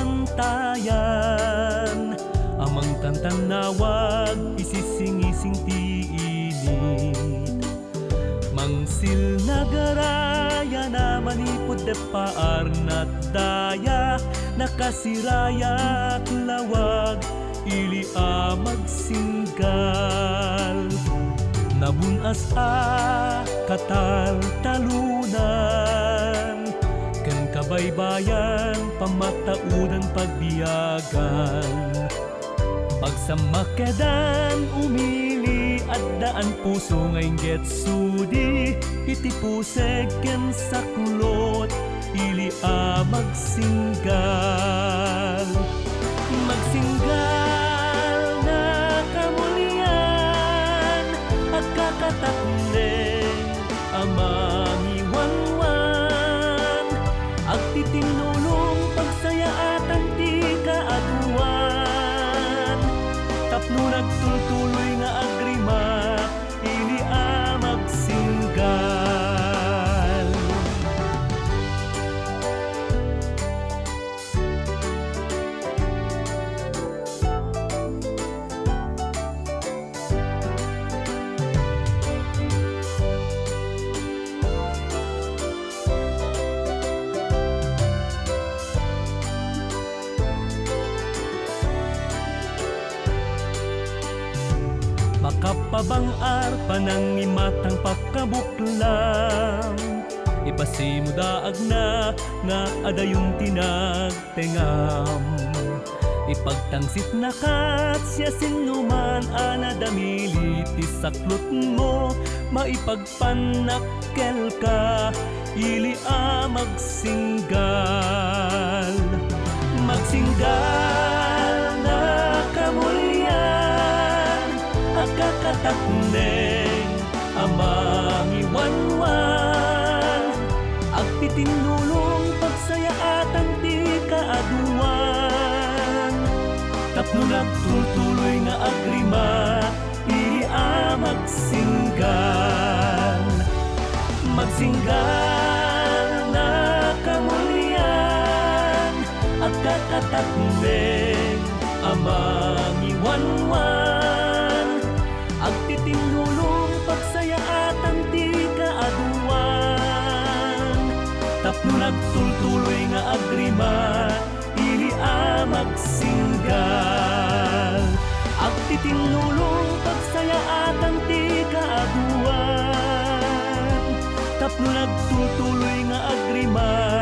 pantayan, amang tantanawag isisingising tiinit. Mangsil nagaraya na manipod de paar na daya, nakasirayak lawag ili magsinggal. Nabunas katal talunan, ken kabaybayan pamataudan pagbiyagan. Pagsamakedan umili at daan puso ngayon getsudi, iti puseg ken saklot ili magsinggal. Magsinggal na kamulian at kakataknen amang iwanwan, ag titinulong pagsaya at ang di kaaduan. Tapno nagtultuloy nga agrima ili magsinggal. Makapabangar panangimatang pakabuklam, ipasimudaag na nga adayong tinagtengam. Ipagtangsit na kat siya sinuman anadamili ti saklot mo, maipagpanakkel ka ili magsinggal. Magsinggal na kamulian at kakatakneng amang iwanwan, ag titinulong pagsaya at ang di kaaduan. Tapno nagtutuloy nga agrima ili magsinggal. Magsinggal na kamulian at kakatakneng amang iwanwan, ag titinulong pagsaya at ang di kaaduan. Tapno nagtultuloy nga agrima ili magsinggal. Ag titinulong pagsaya at ang di kaaduan. Tapno nagtultuloy nga agrima